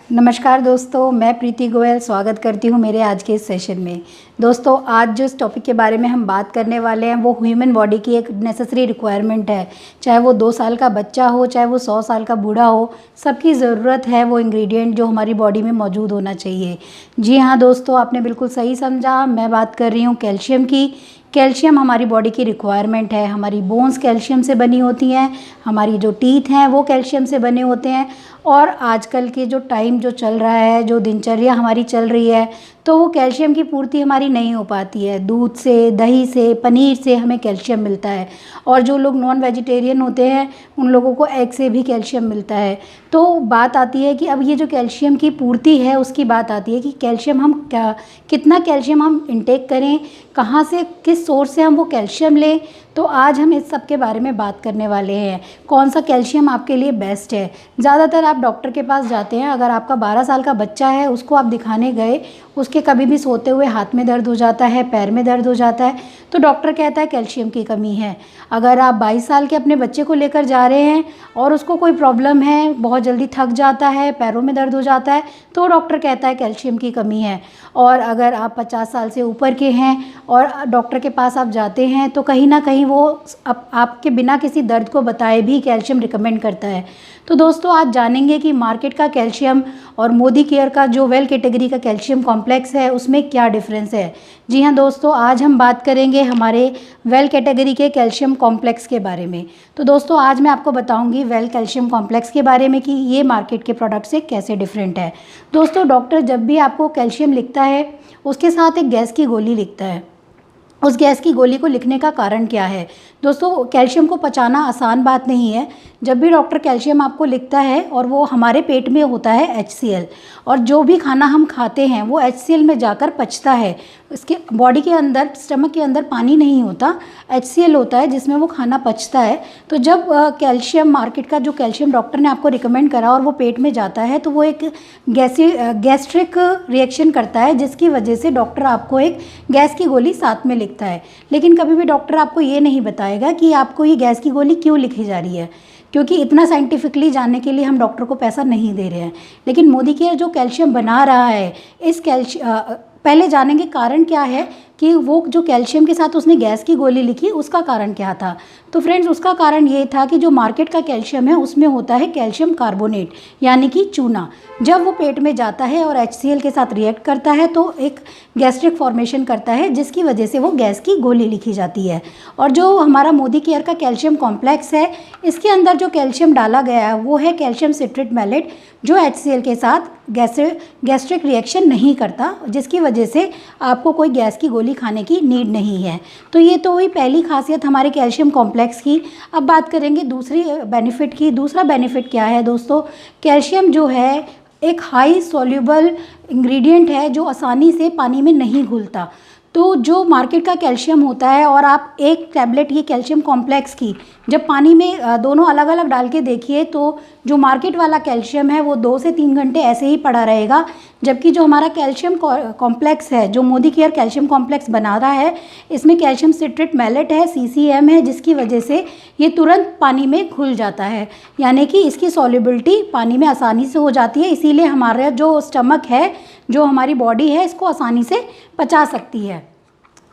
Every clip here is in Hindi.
नमस्कार दोस्तों, मैं प्रीति गोयल स्वागत करती हूँ मेरे आज के इस सेशन में। दोस्तों, आज जो इस टॉपिक के बारे में हम बात करने वाले हैं वो ह्यूमन बॉडी की एक नेसेसरी रिक्वायरमेंट है। चाहे वो 2 साल का बच्चा हो, चाहे वो 100 साल का बूढ़ा हो, सबकी ज़रूरत है वो इंग्रेडिएंट जो हमारी बॉडी में मौजूद होना चाहिए। जी हाँ दोस्तों, आपने बिल्कुल सही समझा। मैं बात कर रही हूँ कैल्शियम की। कैल्शियम हमारी बॉडी की रिक्वायरमेंट है। हमारी बोन्स कैल्शियम से बनी होती हैं, हमारी जो टीथ हैं वो कैल्शियम से बने होते हैं। और आजकल के जो टाइम जो चल रहा है, जो दिनचर्या हमारी चल रही है, तो वो कैल्शियम की पूर्ति हमारी नहीं हो पाती है। दूध से, दही से, पनीर से हमें कैल्शियम मिलता है। और जो लोग नॉन वेजिटेरियन होते हैं उन लोगों को एग से भी कैल्शियम मिलता है। तो बात आती है कि अब ये जो कैल्शियम की पूर्ति है उसकी बात आती है कि कैल्शियम हम कितना कैल्शियम हम इंटेक करें, कहाँ से, किस सोर्स से हम वो कैल्शियम लें। तो आज हम इस सब के बारे में बात करने वाले हैं। कौन सा कैल्शियम आपके लिए बेस्ट है। ज़्यादातर आप डॉक्टर के पास जाते हैं, अगर आपका 12 साल का बच्चा है उसको आप दिखाने गए, उसके कभी भी सोते हुए हाथ में दर्द हो जाता है, पैर में दर्द हो जाता है, तो डॉक्टर कहता है कैल्शियम की कमी है। अगर आप 22 साल के अपने बच्चे को लेकर जा रहे हैं और उसको कोई प्रॉब्लम है, बहुत जल्दी थक जाता है, पैरों में दर्द हो जाता है, तो डॉक्टर कहता है कैल्शियम की कमी है। और अगर आप 50 साल से ऊपर के हैं और डॉक्टर के पास आप जाते हैं तो कहीं ना कहीं वो आपके बिना किसी दर्द को बताए भी कैल्शियम रिकमेंड करता है। तो दोस्तों, आज जानेंगे कि मार्केट का कैल्शियम और मोदी केयर का जो वेल कैटेगरी का कैल्शियम कॉम्प्लेक्स है उसमें क्या डिफरेंस है। जी हाँ दोस्तों, आज हम बात करेंगे हमारे वेल कैटेगरी के कैल्शियम कॉम्प्लेक्स के बारे में। तो दोस्तों, आज मैं आपको बताऊंगी वेल कैल्शियम कॉम्प्लेक्स के बारे में कि ये मार्केट के प्रोडक्ट से कैसे डिफरेंट है। दोस्तों, डॉक्टर जब भी आपको कैल्शियम लिखता है उसके साथ एक गैस की गोली लिखता है। उस गैस की गोली को लिखने का कारण क्या है। दोस्तों, कैल्शियम को पचाना आसान बात नहीं है। जब भी डॉक्टर कैल्शियम आपको लिखता है और वो हमारे पेट में होता है HCl, और जो भी खाना हम खाते हैं वो HCl में जाकर पचता है। इसके बॉडी के अंदर, स्टमक के अंदर पानी नहीं होता, HCl होता है जिसमें वो खाना पचता है। तो जब कैल्शियम, मार्केट का जो कैल्शियम डॉक्टर ने आपको रिकमेंड करा और वो पेट में जाता है तो वो एक गैस्ट्रिक रिएक्शन करता है, जिसकी वजह से डॉक्टर आपको एक गैस की गोली साथ में लिखता है। लेकिन कभी भी डॉक्टर आपको ये नहीं बताएगा कि आपको ये गैस की गोली क्यों लिखी जा रही है, क्योंकि इतना साइंटिफिकली जानने के लिए हम डॉक्टर को पैसा नहीं दे रहे हैं। लेकिन मोदी केयर जो कैल्शियम बना रहा है, इस पहले जानेंगे कारण क्या है कि वो जो कैल्शियम के साथ उसने गैस की गोली लिखी उसका कारण क्या था। तो फ्रेंड्स, उसका कारण ये था कि जो मार्केट का कैल्शियम है उसमें होता है कैल्शियम कार्बोनेट, यानी कि चूना। जब वो पेट में जाता है और HCl के साथ रिएक्ट करता है तो एक गैस्ट्रिक फॉर्मेशन करता है, जिसकी वजह से वो गैस की गोली लिखी जाती है। और जो हमारा मोदी केयर का कैल्शियम कॉम्प्लेक्स है, इसके अंदर जो कैल्शियम डाला गया है वो है कैल्शियम सिट्रेट मैलेट, जो HCl के साथ गैस्ट्रिक रिएक्शन नहीं करता, जिसकी वजह से आपको कोई गैस की गोली खाने की नीड नहीं है। तो ये तो हुई पहली खासियत हमारे कैल्शियम कॉम्प्लेक्स की। अब बात करेंगे दूसरी बेनिफिट की। दूसरा बेनिफिट क्या है दोस्तों, कैल्शियम जो है एक हाई सॉल्युबल इंग्रेडिएंट है जो आसानी से पानी में नहीं घुलता। तो जो मार्केट का कैल्शियम होता है, और आप एक टैबलेट ये कैल्शियम कॉम्प्लेक्स की जब पानी में दोनों अलग अलग डाल के देखिए तो जो मार्केट वाला कैल्शियम है वो 2 से 3 घंटे ऐसे ही पड़ा रहेगा, जबकि जो हमारा कैल्शियम कॉम्प्लेक्स है, जो मोदी केयर कैल्शियम कॉम्प्लेक्स बना रहा है, इसमें कैल्शियम सिट्रेट मैलेट है, CCM है, जिसकी वजह से ये तुरंत पानी में घुल जाता है, यानी कि इसकी सॉल्युबिलिटी पानी में आसानी से हो जाती है। इसीलिए हमारा जो स्टमक है, जो हमारी बॉडी है, इसको आसानी से पचा सकती है।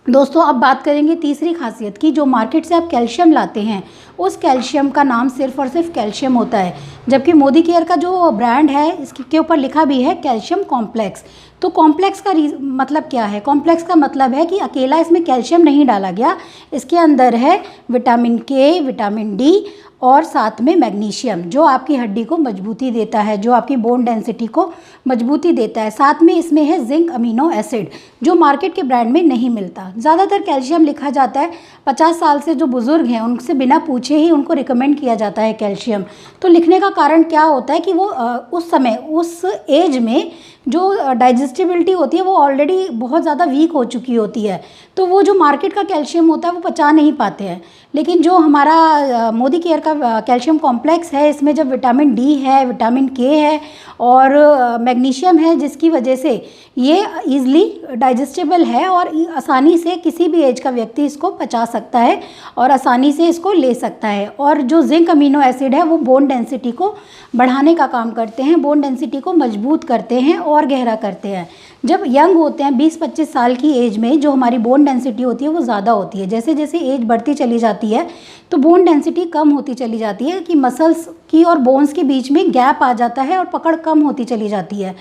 दोस्तों, अब बात करेंगे तीसरी खासियत की। जो मार्केट से आप कैल्शियम लाते हैं उस कैल्शियम का नाम सिर्फ और सिर्फ कैल्शियम होता है, जबकि मोदी केयर का जो ब्रांड है इसके ऊपर लिखा भी है कैल्शियम कॉम्प्लेक्स। तो कॉम्प्लेक्स का मतलब क्या है। कॉम्प्लेक्स का मतलब है कि अकेला इसमें कैल्शियम नहीं डाला गया, इसके अंदर है विटामिन K, विटामिन D और साथ में मैग्नीशियम, जो आपकी हड्डी को मजबूती देता है, जो आपकी बोन डेंसिटी को मजबूती देता है। साथ में इसमें है जिंक अमीनो एसिड, जो मार्केट के ब्रांड में नहीं मिलता। ज़्यादातर कैल्शियम लिखा जाता है 50 साल से जो बुज़ुर्ग हैं उनसे बिना पूछे ही उनको रिकमेंड किया जाता है कैल्शियम। तो लिखने का कारण क्या होता है कि वो उस समय, उस एज में जो डाइजेस्टिबिलिटी होती है वो ऑलरेडी बहुत ज़्यादा वीक हो चुकी होती है, तो वो जो मार्केट का कैल्शियम होता है वो पचा नहीं पाते हैं। लेकिन जो हमारा मोदी केयर का कैल्शियम कॉम्प्लेक्स है, इसमें जब विटामिन डी है, विटामिन के है और मैग्नीशियम है, जिसकी वजह से ये ईज़िली डाइजेस्टेबल है और आसानी से किसी भी एज का व्यक्ति इसको पचा सकता है और आसानी से इसको ले सकता है। और जो जिंक अमीनो एसिड है वो बोन डेंसिटी को बढ़ाने का काम करते हैं, बोन डेंसिटी को मजबूत करते हैं और गहरा करते हैं। जब यंग होते हैं 20-25 साल की एज में जो हमारी बोन डेंसिटी होती है वो ज़्यादा होती है। जैसे जैसे एज बढ़ती चली जाती है तो बोन डेंसिटी कम होती चली जाती है कि मसल्स की और बोन्स के बीच में गैप आ जाता है और पकड़ कम होती चली जाती है,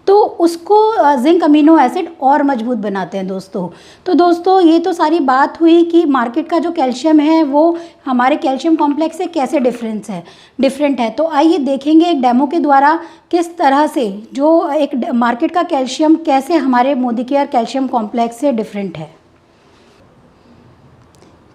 तो उसको जिंक अमीनो एसिड और मजबूत बनाते हैं दोस्तों। तो दोस्तों ये तो सारी बात हुई कि मार्केट का जो कैल्शियम है वो हमारे कैल्शियम कॉम्प्लेक्स से कैसे डिफरेंट है। तो आइए देखेंगे एक डेमो के द्वारा किस तरह से जो एक मार्केट का कैल्शियम कैसे हमारे मोदी केयर कैल्शियम कॉम्प्लेक्स से डिफरेंट है।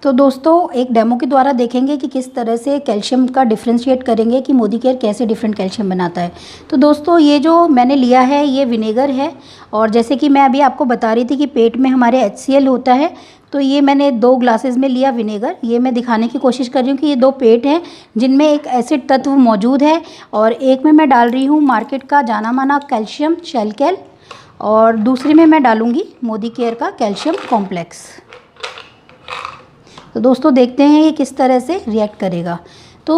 तो दोस्तों एक डेमो के द्वारा देखेंगे कि किस तरह से कैल्शियम का डिफ्रेंशिएट करेंगे कि मोदी केयर कैसे डिफरेंट कैल्शियम बनाता है। तो दोस्तों ये जो मैंने लिया है ये विनेगर है, और जैसे कि मैं अभी आपको बता रही थी कि पेट में हमारे HCl होता है, तो ये मैंने 2 ग्लासेस में लिया विनेगर। ये मैं दिखाने की कोशिश कर रही हूँ कि ये 2 पेट हैं जिनमें एक एसिड तत्व मौजूद है, और एक में मैं डाल रही हूँ मार्केट का जाना माना कैल्शियम शेलकेल, और दूसरी में मैं डालूँगी मोदी केयर का कैल्शियम कॉम्प्लेक्स। तो दोस्तों देखते हैं ये किस तरह से रिएक्ट करेगा। तो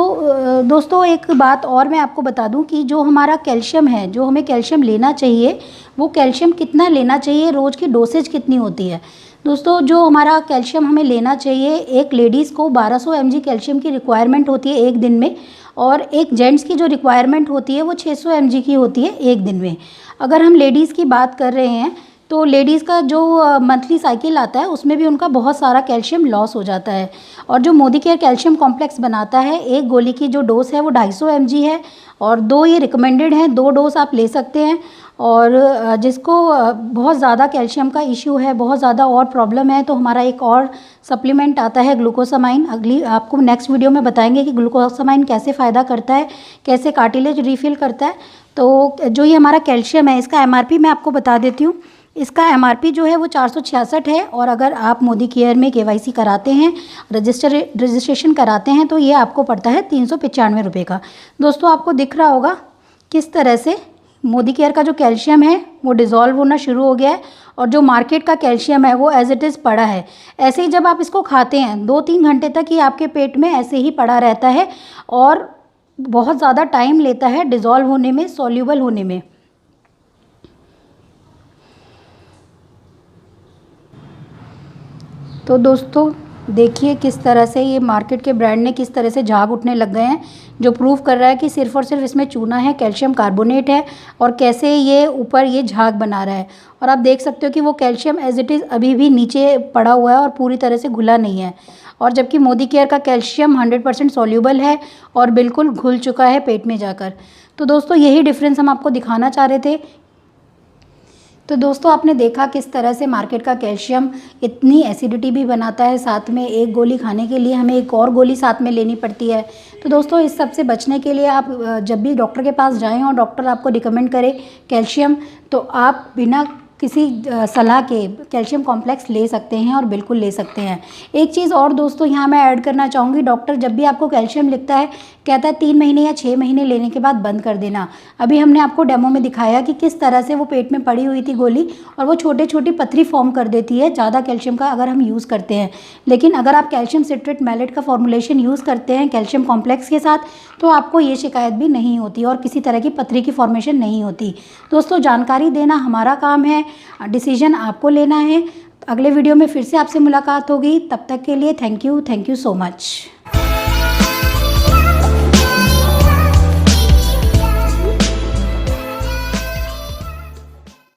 दोस्तों एक बात और मैं आपको बता दूं कि जो हमारा कैल्शियम है, जो हमें कैल्शियम लेना चाहिए, वो कैल्शियम कितना लेना चाहिए, रोज़ की डोसेज कितनी होती है। दोस्तों जो हमारा कैल्शियम हमें लेना चाहिए, एक लेडीज़ को 1200 mg कैल्शियम की रिक्वायरमेंट होती है एक दिन में, और एक जेंट्स की जो रिक्वायरमेंट होती है वो 600 mg की होती है एक दिन में। अगर हम लेडीज़ की बात कर रहे हैं तो लेडीज़ का जो मंथली साइकिल आता है उसमें भी उनका बहुत सारा कैल्शियम लॉस हो जाता है। और जो मोदी केयर कैल्शियम कॉम्प्लेक्स बनाता है, एक गोली की जो डोज है वो 250 mg है, और 2 ये रिकमेंडेड हैं, 2 डोज आप ले सकते हैं। और जिसको बहुत ज़्यादा कैल्शियम का इशू है, बहुत ज़्यादा और प्रॉब्लम है, तो हमारा एक और सप्लीमेंट आता है ग्लूकोसामाइन। अगली आपको नेक्स्ट वीडियो में बताएंगे कि ग्लूकोसामाइन कैसे फ़ायदा करता है, कैसे कार्टिलेज रिफिल करता है। तो जो ये हमारा कैल्शियम है इसका MRP मैं आपको बता देती हूँ। इसका MRP जो है वो 466 है, और अगर आप मोदी केयर में KYC कराते हैं, रजिस्ट्रेशन कराते हैं, तो ये आपको पड़ता है 395 रुपये का। दोस्तों आपको दिख रहा होगा किस तरह से मोदी केयर का जो कैल्शियम है वो डिज़ोल्व होना शुरू हो गया है, और जो मार्केट का कैल्शियम है वो एज इट इज़ पड़ा है। ऐसे ही जब आप इसको खाते हैं 2-3 घंटे तक ये आपके पेट में ऐसे ही पड़ा रहता है, और बहुत ज़्यादा टाइम लेता है डिज़ोल्व होने में, सॉल्यूबल होने में। तो दोस्तों देखिए किस तरह से ये मार्केट के ब्रांड ने किस तरह से झाग उठने लग गए हैं, जो प्रूव कर रहा है कि सिर्फ़ और सिर्फ इसमें चूना है, कैल्शियम कार्बोनेट है, और कैसे ये ऊपर ये झाग बना रहा है। और आप देख सकते हो कि वो कैल्शियम एज इट इज़ अभी भी नीचे पड़ा हुआ है और पूरी तरह से घुला नहीं है, और जबकि मोदी केयर का कैल्शियम 100% सॉल्यूबल है और बिल्कुल घुल चुका है पेट में जाकर। तो दोस्तों यही डिफरेंस हम आपको दिखाना चाह रहे थे। तो दोस्तों आपने देखा किस तरह से मार्केट का कैल्शियम इतनी एसिडिटी भी बनाता है, साथ में एक गोली खाने के लिए हमें एक और गोली साथ में लेनी पड़ती है। तो दोस्तों इस सब से बचने के लिए आप जब भी डॉक्टर के पास जाएं और डॉक्टर आपको रिकमेंड करे कैल्शियम, तो आप बिना किसी सलाह के कैल्शियम कॉम्प्लेक्स ले सकते हैं, और बिल्कुल ले सकते हैं। एक चीज़ और दोस्तों यहाँ मैं ऐड करना चाहूँगी, डॉक्टर जब भी आपको कैल्शियम लिखता है कहता है 3 महीने या 6 महीने लेने के बाद बंद कर देना। अभी हमने आपको डेमो में दिखाया कि किस तरह से वो पेट में पड़ी हुई थी गोली, और वो छोटे छोटी पथरी फॉर्म कर देती है ज़्यादा कैल्शियम का अगर हम यूज़ करते हैं। लेकिन अगर आप कैल्शियम सिट्रेट मैलेट का फॉर्मुलेशन यूज़ करते हैं कैल्शियम कॉम्प्लेक्स के साथ, तो आपको ये शिकायत भी नहीं होती और किसी तरह की पथरी की फॉर्मेशन नहीं होती। दोस्तों जानकारी देना हमारा काम है, डिसीजन आपको लेना है। अगले वीडियो में फिर से आपसे मुलाकात होगी, तब तक के लिए थैंक यू सो मच।